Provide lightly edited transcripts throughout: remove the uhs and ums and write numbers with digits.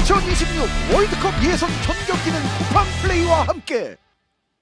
2026 월드컵 예선 전 경기는 쿠팡 플레이와 함께.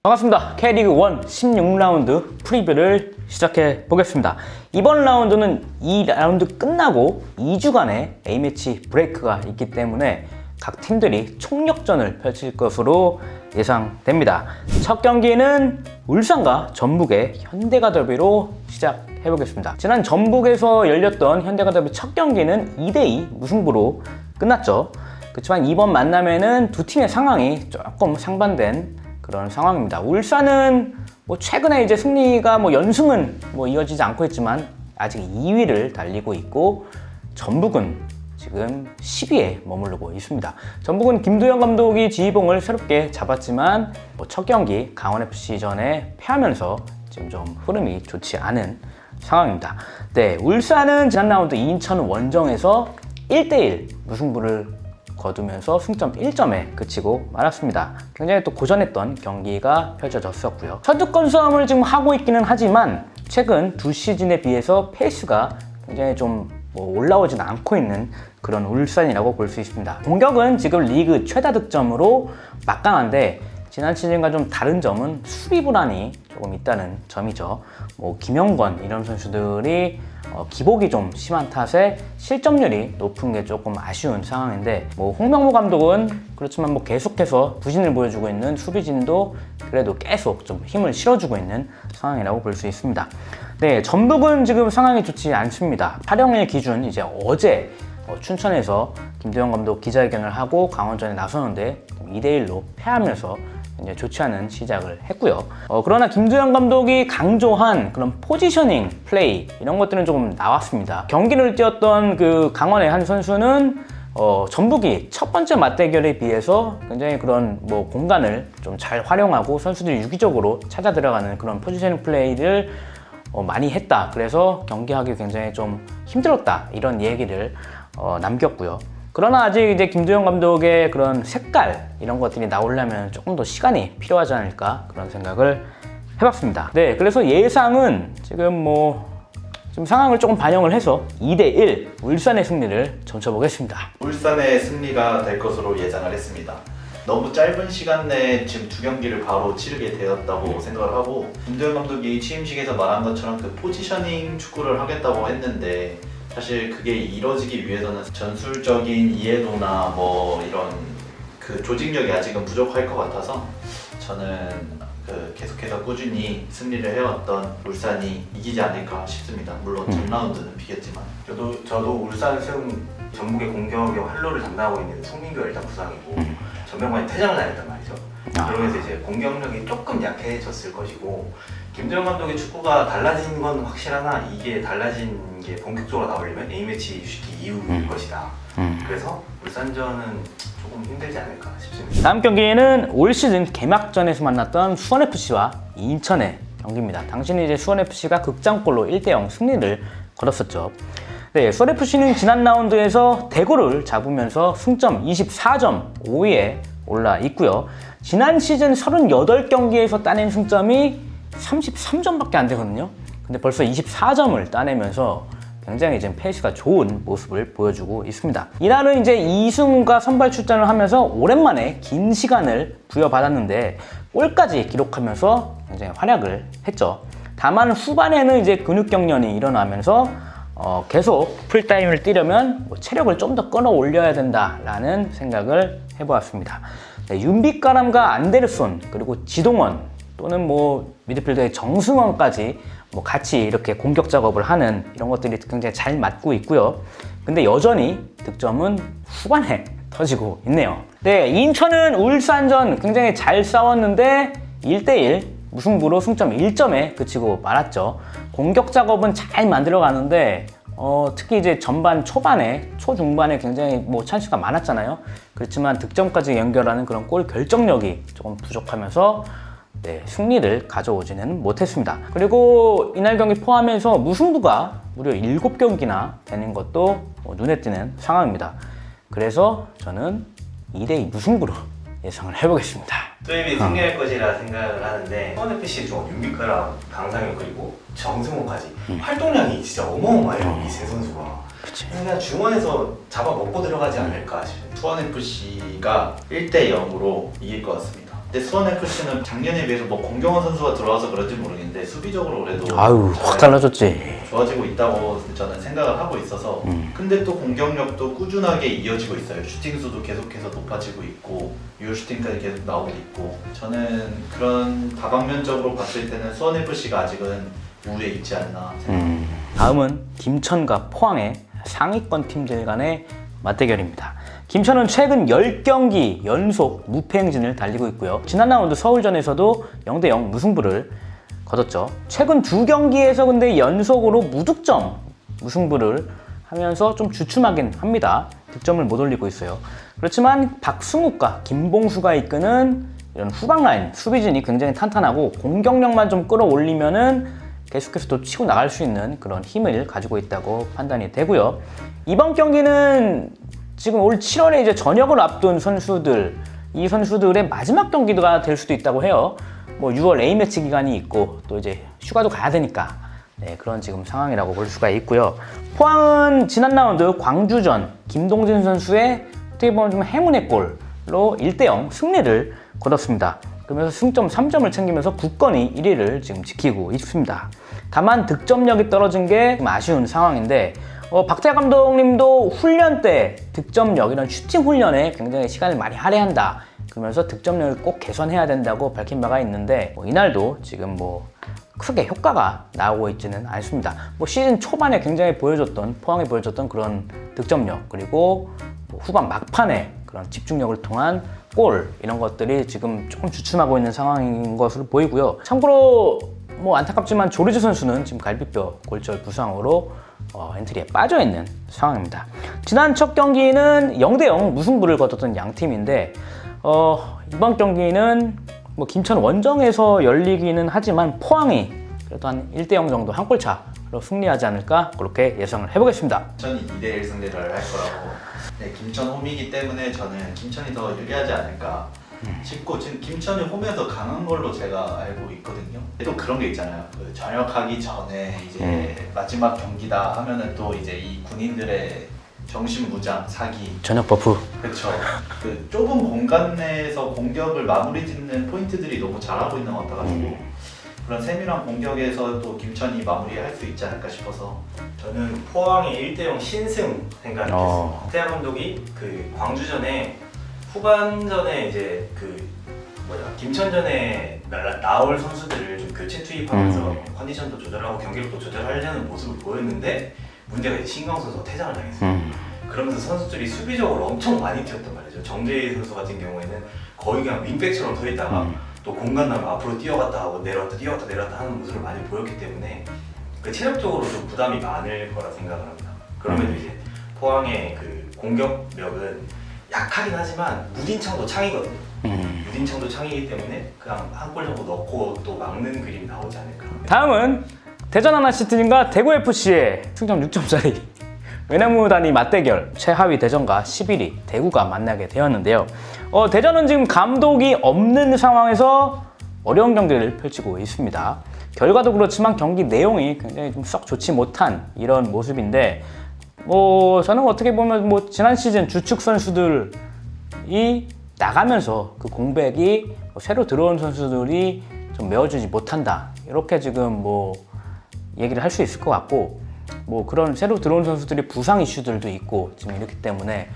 반갑습니다. K리그 1 16라운드 프리뷰를 시작해 보겠습니다. 이번 라운드는 이 라운드 끝나고 2주간의 A매치 브레이크가 있기 때문에 각 팀들이 총력전을 펼칠 것으로 예상됩니다. 첫 경기는 울산과 전북의 현대가 더비로 시작해 보겠습니다. 지난 전북에서 열렸던 현대가 더비 첫 경기는 2대2 무승부로 끝났죠. 그렇지만 이번 만남에는 두 팀의 상황이 조금 상반된 그런 상황입니다. 울산은 최근에 이제 승리가 연승은 이어지지 않고 있지만 아직 2위를 달리고 있고, 전북은 지금 10위에 머무르고 있습니다. 전북은 김도영 감독이 지휘봉을 새롭게 잡았지만 첫 경기 강원FC전에 패하면서 지금 좀 흐름이 좋지 않은 상황입니다. 네, 울산은 지난 라운드 인천 원정에서 1대1 무승부를 거두면서 승점 1점에 그치고 말았습니다. 굉장히 또 고전했던 경기가 펼쳐졌었고요. 선두권 싸움을 지금 하고 있기는 하지만 최근 두 시즌에 비해서 페이스가 굉장히 좀 올라오진 않고 있는 그런 울산이라고 볼 수 있습니다. 공격은 지금 리그 최다 득점으로 막강한데 지난 시즌과 좀 다른 점은 수비 불안이 조금 있다는 점이죠. 김영권 이런 선수들이 기복이 좀 심한 탓에 실점률이 높은 게 조금 아쉬운 상황인데, 홍명보 감독은 그렇지만 계속해서 부진을 보여주고 있는 수비진도 그래도 계속 좀 힘을 실어주고 있는 상황이라고 볼 수 있습니다. 네, 전북은 지금 상황이 좋지 않습니다. 8영일 기준 이제 어제 춘천에서 김도영 감독 기자회견을 하고 강원전에 나서는데 2대1로 패하면서 이제 좋지 않은 시작을 했고요. 그러나 김도영 감독이 강조한 그런 포지셔닝 플레이 이런 것들은 조금 나왔습니다. 경기를 뛰었던 그 강원의 한 선수는 전북이 첫 번째 맞대결에 비해서 굉장히 그런 공간을 좀 잘 활용하고 선수들이 유기적으로 찾아 들어가는 그런 포지셔닝 플레이를 많이 했다. 그래서 경기하기 굉장히 좀 힘들었다. 이런 얘기를 남겼고요. 그러나 아직 이제 김도영 감독의 그런 색깔 이런 것들이 나오려면 조금 더 시간이 필요하지 않을까 그런 생각을 해봤습니다. 네, 그래서 예상은 지금 지금 상황을 조금 반영을 해서 2대1 울산의 승리를 점쳐보겠습니다. 울산의 승리가 될 것으로 예상을 했습니다. 너무 짧은 시간 내에 지금 두 경기를 바로 치르게 되었다고 생각을 하고, 김도영 감독이 취임식에서 말한 것처럼 그 포지셔닝 축구를 하겠다고 했는데 사실 그게 이뤄지기 위해서는 전술적인 이해도나 이런 그 조직력이 아직은 부족할 것 같아서 저는 계속해서 꾸준히 승리를 해왔던 울산이 이기지 않을까 싶습니다. 물론 전 라운드는 비겼지만. 저도 울산 승, 전북의 공격의 활로를 담당하고 있는 송민규가 일단 부상이고 전병관이 퇴장을 당했단 말이죠. 그러면서 이제 공격력이 조금 약해졌을 것이고, 김도영 감독의 축구가 달라진 건 확실하나 이게 달라진 게 본격적으로 나오려면 A매치 휴식기 이후일 것이다. 그래서 울산전은 조금 힘들지 않을까 싶습니다. 다음 경기는 올 시즌 개막전에서 만났던 수원FC와 인천의 경기입니다. 당시는 이제 수원FC가 극장골로 1대0 승리를 거뒀었죠. 네, 수원FC는 지난 라운드에서 대구를 잡으면서 승점 24점 5위에 올라 있고요. 지난 시즌 38경기에서 따낸 승점이 33점밖에 안 되거든요. 근데 벌써 24점을 따내면서 굉장히 지금 페이스가 좋은 모습을 보여주고 있습니다. 이날은 이제 이승우가 선발 출전을 하면서 오랜만에 긴 시간을 부여받았는데 골까지 기록하면서 굉장히 활약을 했죠. 다만 후반에는 이제 근육 경련이 일어나면서 계속 풀타임을 뛰려면 체력을 좀 더 끌어올려야 된다라는 생각을 해보았습니다. 네, 윤빛가람과 안데르손 그리고 지동원 또는 미드필더의 정승원까지 같이 이렇게 공격 작업을 하는 이런 것들이 굉장히 잘 맞고 있고요. 근데 여전히 득점은 후반에 터지고 있네요. 네, 인천은 울산전 굉장히 잘 싸웠는데 1대1 무승부로 승점 1점에 그치고 말았죠. 공격 작업은 잘 만들어 가는데 특히 이제 전반 초반에 초중반에 굉장히 찬스가 많았잖아요. 그렇지만 득점까지 연결하는 그런 골 결정력이 조금 부족하면서 승리를 가져오지는 못했습니다. 그리고 이날 경기 포함해서 무승부가 무려 7경기나 되는 것도 눈에 띄는 상황입니다. 그래서 저는 2대2 무승부로 예상을 해보겠습니다. 수협이 승리할 것이라 생각을 하는데 수원FC 중 윤빛가람, 강상현 그리고 정승호까지 활동량이 진짜 어마어마해요. 이 세 선수가. 그치. 그냥 중원에서 잡아먹고 들어가지 않을까 싶어요. 수원FC가 1대 0으로 이길 것 같습니다. 근데 수원FC는 작년에 비해서 뭐 공경원 선수가 들어와서 그런지 모르겠는데 수비적으로 그래도 아유, 확 달라졌지. 좋아지고 있다고 저는 생각을 하고 있어서 근데 또 공격력도 꾸준하게 이어지고 있어요. 슈팅수도 계속해서 높아지고 있고 유효슈팅까지 계속 나오고 있고 저는 그런 다방면적으로 봤을 때는 수원FC가 아직은 우위에 있지 않나 생각합니다. 다음은 김천과 포항의 상위권 팀들 간의 맞대결입니다. 김천은 최근 10경기 연속 무패 행진을 달리고 있고요. 지난 라운드 서울전에서도 0대0 무승부를 거뒀죠. 최근 2경기에서 근데 연속으로 무득점 무승부를 하면서 좀 주춤하긴 합니다. 득점을 못 올리고 있어요. 그렇지만 박승욱과 김봉수가 이끄는 이런 후방 라인 수비진이 굉장히 탄탄하고 공격력만 좀 끌어올리면은 계속해서 또 치고 나갈 수 있는 그런 힘을 가지고 있다고 판단이 되고요. 이번 경기는 지금 올 7월에 이제 전역을 앞둔 선수들, 이 선수들의 마지막 경기가 될 수도 있다고 해요. 뭐 6월 A매치 기간이 있고 또 이제 휴가도 가야 되니까 네, 그런 지금 상황이라고 볼 수가 있고요. 포항은 지난 라운드 광주전 김동진 선수의 어떻게 보면 좀 행운의 골로 1대0 승리를 거뒀습니다. 그러면서 승점 3점을 챙기면서 굳건히 1위를 지금 지키고 있습니다. 다만 득점력이 떨어진 게 좀 아쉬운 상황인데 박태하 감독님도 훈련 때 득점력, 이런 슈팅 훈련에 굉장히 시간을 많이 할애한다. 그러면서 득점력을 꼭 개선해야 된다고 밝힌 바가 있는데 이날도 지금 뭐 크게 효과가 나오고 있지는 않습니다. 뭐 시즌 초반에 굉장히 포항이 보여줬던 그런 득점력, 그리고 후반 막판에 그런 집중력을 통한 골, 이런 것들이 지금 조금 주춤하고 있는 상황인 것으로 보이고요. 참고로 뭐 안타깝지만 조르지 선수는 지금 갈비뼈 골절 부상으로 엔트리에 빠져있는 상황입니다. 지난 첫 경기는 0대0 무승부를 거뒀던 양 팀인데 이번 경기는 뭐 김천 원정에서 열리기는 하지만 포항이 그래도 한 1대0 정도 한 골 차로 승리하지 않을까 그렇게 예상을 해보겠습니다. 김천이 2대1 승리를 할 거라고. 네, 김천 홈이기 때문에 저는 김천이 더 유리하지 않을까 싶고, 지금 김천이 홈에서 강한 걸로 제가 알고 있거든요. 또 그런 게 있잖아요. 그 전역하기 전에 이제 마지막 경기다 하면은 또 이제 이 군인들의 정신무장, 사기, 저녁 버프. 그렇죠. 그 좁은 공간 내에서 공격을 마무리 짓는 포인트들이 너무 잘하고 있는 것 같아가지고 그런 세밀한 공격에서 또 김천이 마무리할 수 있지 않을까 싶어서 저는 포항의 1대0 신승 생각했습니다. 태양 감독이 그 광주전에 후반전에 이제 김천전에 나올 선수들을 좀 교체 투입하면서 컨디션도 조절하고 경기력도 조절하려는 모습을 보였는데 문제가 이제 신강 선수가 퇴장을 당했어요. 그러면서 선수들이 수비적으로 엄청 많이 튀었단 말이죠. 정재희 선수 같은 경우에는 거의 그냥 윙백처럼 서 있다가 또 공간 나면 앞으로 뛰어갔다 하고 내려왔다 뛰어갔다 내려왔다 하는 모습을 많이 보였기 때문에 그 체력적으로 좀 부담이 많을 거라 생각을 합니다. 그러면 이제 포항의 그 공격력은 약하긴 하지만 무딘창도 창이거든요. 무딘창도 창이기 때문에 그냥 한 골 정도 넣고 또 막는 그림이 나오지 않을까. 다음은 대전 하나시티즌과 대구FC의 승점 6점짜리 외나무단위 맞대결, 최하위 대전과 11위 대구가 만나게 되었는데요. 대전은 지금 감독이 없는 상황에서 어려운 경기를 펼치고 있습니다. 결과도 그렇지만 경기 내용이 굉장히 좀 썩 좋지 못한 이런 모습인데 저는 어떻게 보면 지난 시즌 주축 선수들이 나가면서 그 공백이 새로 들어온 선수들이 좀 메워주지 못한다, 이렇게 지금 얘기를 할 수 있을 것 같고, 그런 새로 들어온 선수들이 부상 이슈들도 있고 지금 이렇기 때문에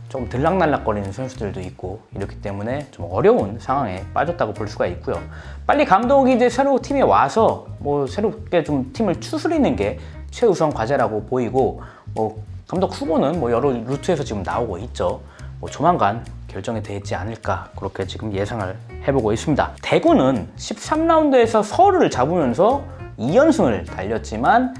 좀 들락날락거리는 선수들도 있고 이렇기 때문에 좀 어려운 상황에 빠졌다고 볼 수가 있고요. 빨리 감독이 이제 새로 팀에 와서 새롭게 좀 팀을 추스리는 게 최우선 과제라고 보이고, 감독 후보는 여러 루트에서 지금 나오고 있죠. 조만간 결정이 되지 않을까 그렇게 지금 예상을 해보고 있습니다. 대구는 13라운드에서 서울을 잡으면서 2연승을 달렸지만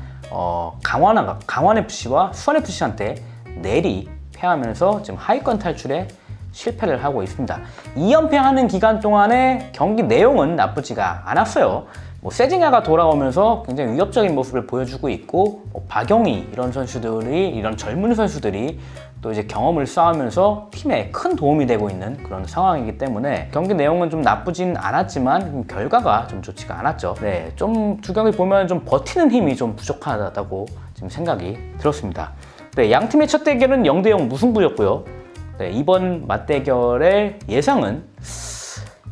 강원FC와 수원FC한테 내리 패하면서 지금 하위권 탈출에 실패를 하고 있습니다. 2연패하는 기간 동안에 경기 내용은 나쁘지가 않았어요. 세징야가 돌아오면서 굉장히 위협적인 모습을 보여주고 있고, 박영희 이런 젊은 선수들이 또 이제 경험을 쌓으면서 팀에 큰 도움이 되고 있는 그런 상황이기 때문에 경기 내용은 좀 나쁘진 않았지만 결과가 좀 좋지가 않았죠. 네, 좀 두 경기 보면 좀 버티는 힘이 좀 부족하다고 지금 생각이 들었습니다. 네, 양 팀의 첫 대결은 0대0 무승부였고요. 네, 이번 맞대결의 예상은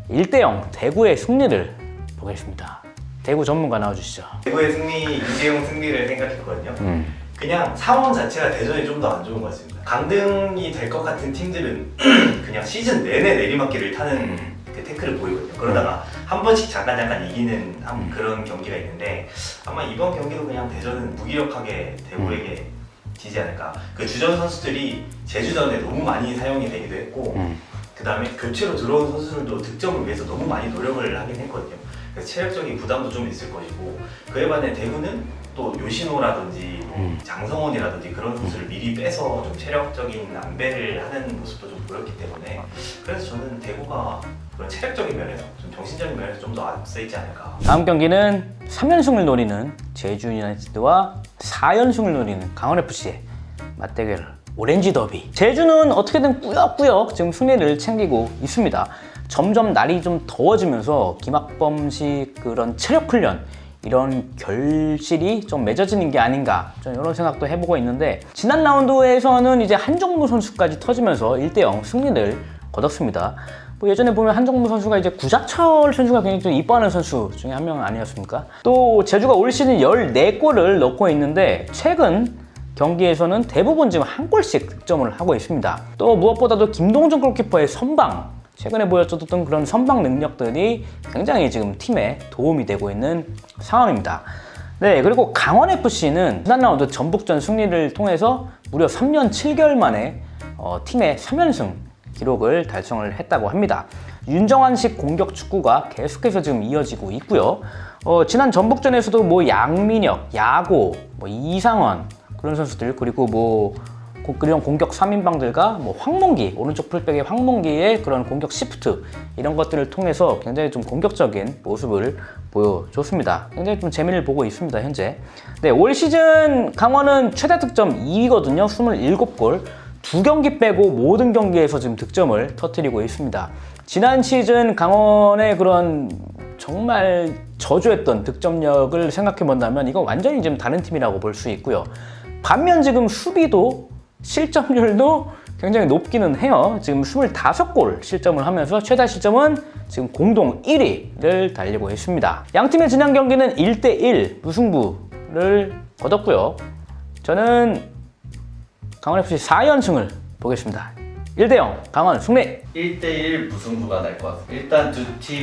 1대0 대구의 승리를 보겠습니다. 대구 전문가 나와주시죠. 대구의 승리, 2대0 승리를 생각했거든요. 그냥 상황 자체가 대전이 좀 더 안 좋은 것 같습니다. 강등이 될 것 같은 팀들은 그냥 시즌 내내 내리막길을 타는 그 태클을 보이거든요. 그러다가 한 번씩 잠깐 이기는 그런 경기가 있는데 아마 이번 경기도 그냥 대전은 무기력하게 대구에게 지지 않을까. 그 주전 선수들이 제주전에 너무 많이 사용이 되기도 했고 그 다음에 교체로 들어온 선수들도 득점을 위해서 너무 많이 노력을 하긴 했거든요. 그래서 체력적인 부담도 좀 있을 것이고 그에 반해 대구는 또 요시노라든지 장성원이라든지 그런 선수를 미리 빼서 좀 체력적인 안배를 하는 모습도 좀 보였기 때문에 그래서 저는 대구가 그런 체력적인 면에서 좀 정신적인 면에서 좀 더 앞서 있지 않을까. 다음 경기는 3연승을 노리는 제주 유나이티드와 4연승을 노리는 강원FC의 맞대결 오렌지 더비. 제주는 어떻게든 꾸역꾸역 지금 승리를 챙기고 있습니다. 점점 날이 좀 더워지면서 김학범식 그런 체력 훈련 이런 결실이 좀 맺어지는 게 아닌가 좀 이런 생각도 해보고 있는데 지난 라운드에서는 이제 한정무 선수까지 터지면서 1대0 승리를 거뒀습니다. 뭐 예전에 보면 한정무 선수가 이제 구자철 선수가 굉장히 좀 이뻐하는 선수 중에 한 명 아니었습니까? 또 제주가 올 시즌 14골을 넣고 있는데 최근 경기에서는 대부분 지금 한 골씩 득점을 하고 있습니다. 또 무엇보다도 김동준 골키퍼의 선방 최근에 보여줬던 그런 선방 능력들이 굉장히 지금 팀에 도움이 되고 있는 상황입니다. 네, 그리고 강원FC는 지난 라운드 전북전 승리를 통해서 무려 3년 7개월 만에 팀의 3연승 기록을 달성을 했다고 합니다. 윤정환식 공격 축구가 계속해서 지금 이어지고 있고요. 지난 전북전에서도 뭐 양민혁, 야고, 뭐 이상원 그런 선수들 그리고 그런 공격 3인방들과 뭐 황몽기, 오른쪽 풀백의 황몽기의 그런 공격 시프트 이런 것들을 통해서 굉장히 좀 공격적인 모습을 보여줬습니다. 굉장히 좀 재미를 보고 있습니다, 현재. 네, 올 시즌 강원은 최다 득점 2위거든요. 27골. 2경기 빼고 모든 경기에서 지금 득점을 터뜨리고 있습니다. 지난 시즌 강원의 그런 정말 저조했던 득점력을 생각해 본다면 이건 완전히 지금 다른 팀이라고 볼 수 있고요. 반면 지금 수비도 실점률도 굉장히 높기는 해요. 지금 25골 실점을 하면서 최다 실점은 지금 공동 1위를 달리고 있습니다. 양팀의 지난 경기는 1대1 무승부를 거뒀고요. 저는 강원FC 4연승을 보겠습니다. 1대0 강원 승리! 1대1 무승부가 날 것 같습니다. 일단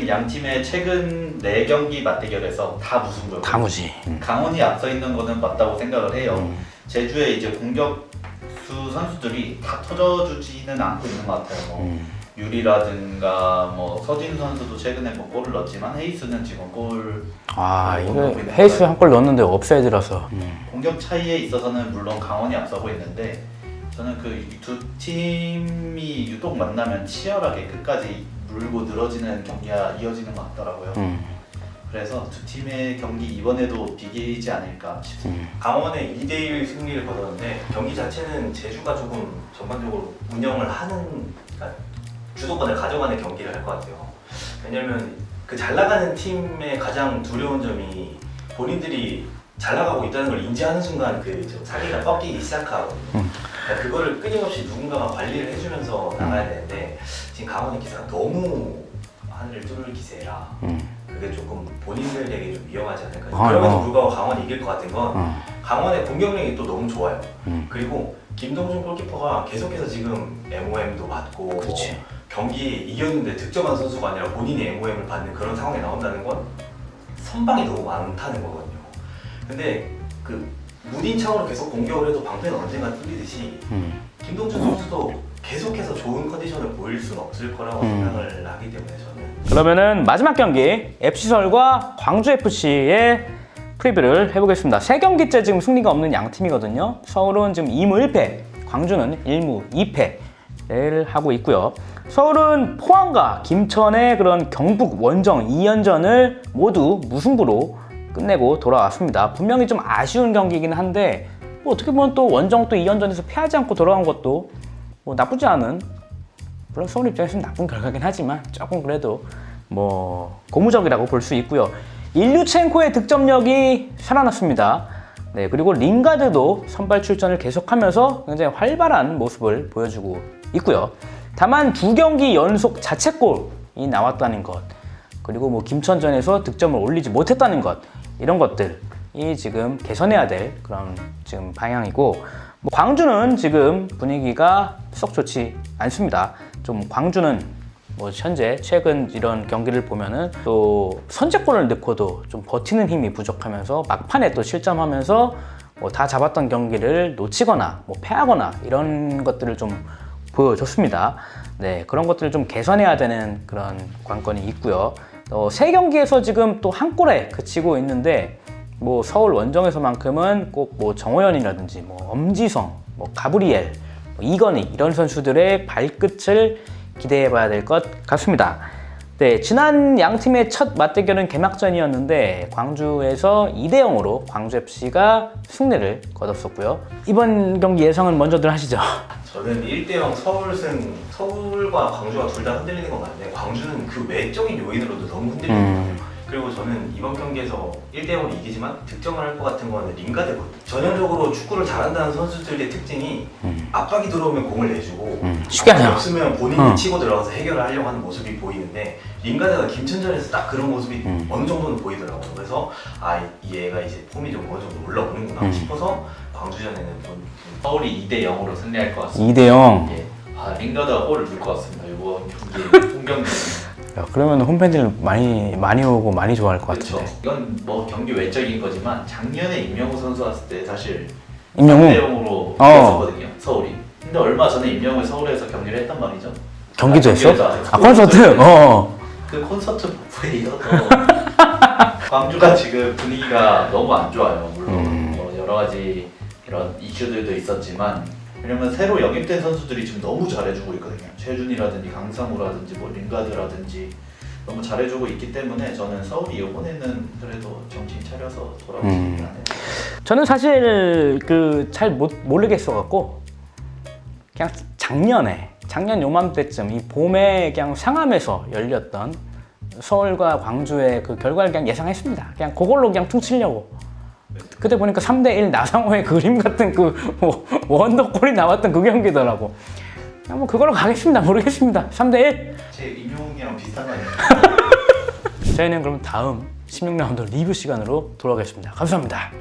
양 팀의 최근 4경기 맞대결에서 다 무승부였고 다 무지. 강원이 앞서 있는 거는 맞다고 생각을 해요. 제주의 이제 공격수 선수들이 다 터져주지는 않고 있는 것 같아요. 유리라든가 뭐 서진 선수도 최근에 뭐 골을 넣었지만 헤이스는 지금 골 이거 헤이스 한 골 넣었는데 업사이드라서 공격 차이에 있어서는 물론 강원이 앞서고 있는데 저는 그 두 팀이 유독 만나면 치열하게 끝까지 물고 늘어지는 경기가 이어지는 것 같더라고요. 그래서 두 팀의 경기 이번에도 비기지 않을까 싶습니다. 강원의 2대1 승리를 거뒀는데 경기 자체는 제주가 조금 전반적으로 운영을 하는 그러니까 주도권을 가져가는 경기를 할 것 같아요. 왜냐면 그 잘 나가는 팀의 가장 두려운 점이 본인들이 잘 나가고 있다는 걸 인지하는 순간 그 사기가 꺾이기 시작하거든요. 그러니까 그거를 끊임없이 누군가가 관리를 해주면서 나가야 되는데 지금 강원의 기세가 너무 하늘을 뚫을 기세라 그게 조금 본인들에게 좀 위험하지 않을까. 그럼에도 불구하고 강원이 이길 것 같은 건 강원의 공격력이 또 너무 좋아요. 그리고 김동준 골키퍼가 계속해서 지금 MOM도 받고 경기에 이겼는데 득점한 선수가 아니라 본인이 MOM을 받는 그런 상황이 나온다는 건 선방이 너무 많다는 거거든요. 근데 그 무딘창으로 계속 공격을 해도 방패는 언젠가 뚫리듯이 김동준 선수도 계속해서 좋은 컨디션을 보일 수는 없을 거라고 생각을 하기 때문에 저는 그러면은 마지막 경기 FC서울과 광주FC의 프리뷰를 해보겠습니다. 3경기째 지금 승리가 없는 양 팀이거든요. 서울은 지금 2무 1패, 광주는 1무 2패를 하고 있고요. 서울은 포항과 김천의 그런 경북 원정 2연전을 모두 무승부로 끝내고 돌아왔습니다. 분명히 좀 아쉬운 경기이긴 한데 뭐 어떻게 보면 또 원정 또 2연전에서 패하지 않고 돌아온 것도 뭐 나쁘지 않은, 물론 서울 입장에서는 나쁜 결과긴 하지만 조금 그래도 뭐 고무적이라고 볼 수 있고요. 일류첸코의 득점력이 살아났습니다. 네, 그리고 링가드도 선발 출전을 계속하면서 굉장히 활발한 모습을 보여주고 있고요. 다만 2경기 연속 자책골이 나왔다는 것, 그리고 뭐 김천전에서 득점을 올리지 못했다는 것, 이런 것들이 지금 개선해야 될 그런 지금 방향이고, 뭐 광주는 지금 분위기가 썩 좋지 않습니다. 좀 광주는 뭐 현재 최근 이런 경기를 보면은 또 선제골을 넣고도 좀 버티는 힘이 부족하면서 막판에 또 실점하면서 뭐 다 잡았던 경기를 놓치거나 뭐 패하거나 이런 것들을 좀 보여줬습니다. 네, 그런 것들을 좀 개선해야 되는 그런 관건이 있고요. 3경기에서 지금 또 한 골에 그치고 있는데, 뭐 서울 원정에서만큼은 꼭 뭐 정호연이라든지 뭐 엄지성, 뭐 가브리엘, 뭐 이건희 이런 선수들의 발끝을 기대해봐야 될 것 같습니다. 네, 지난 양 팀의 첫 맞대결은 개막전이었는데 광주에서 2대0으로 광주FC가 승리를 거뒀었고요. 이번 경기 예상은 먼저들 하시죠. 저는 1대0 서울승, 서울과 광주가 둘 다 흔들리는 건 맞는데 광주는 그 외적인 요인으로도 너무 흔들리는 것 같아요. 그리고 저는 이번 경기에서 1대0으로 이기지만 득점을 할 것 같은 거는 링가드거든요. 전형적으로 축구를 잘한다는 선수들의 특징이 압박이 들어오면 공을 내주고 쉽게 압박이 하냐. 없으면 본인이 치고 들어가서 해결을 하려고 하는 모습이 보이는데, 링가드가 김천전에서 딱 그런 모습이 어느 정도는 보이더라고요. 그래서 이 얘가 이제 폼이 좀 어느 정도 올라오는구나 싶어서 광주전에는 좀 서울이 2대0으로 승리할 것 같습니다. 2대0. 예. 링가드가 골을 넣을 것 같습니다. 이번 경기 홈경기. 야, 그러면 홈팬들 많이 오고 많이 좋아할 것 그렇죠. 같은데. 이건 뭐 경기 외적인 거지만 작년에 임영우 선수 왔을 때 사실 임영우? 3대0으로 이겼었거든요. 서울이. 근데 얼마 전에 임영우 서울에서 경기를 했단 말이죠. 경기도 했어? 경기에서 아직 콘서트? 그 콘서트 부에 이어서 광주가 지금 분위기가 너무 안 좋아요. 물론 뭐 여러 가지 이런 이슈들도 있었지만, 왜냐면 새로 영입된 선수들이 지금 너무 잘해주고 있거든요. 최준이라든지 강상우라든지 뭐 링가드라든지 너무 잘해주고 있기 때문에 저는 서울이 이번에는 그래도 정신 차려서 돌아오지 않아요. 저는 사실 잘 모르겠어 갖고 그냥 작년 요맘때쯤 이 봄에 그냥 상암에서 열렸던 서울과 광주의 그 결과를 그냥 예상했습니다. 그냥 그걸로 그냥 퉁치려고. 그때 보니까 3대1 나상호의 그림 같은 뭐 원더골이 나왔던 그 경기더라고. 그냥 뭐 그걸로 가겠습니다. 모르겠습니다. 3대1. 제 임용이랑 비슷한 거 아니에요? 저희는 그럼 다음 16라운드 리뷰 시간으로 돌아오겠습니다. 감사합니다.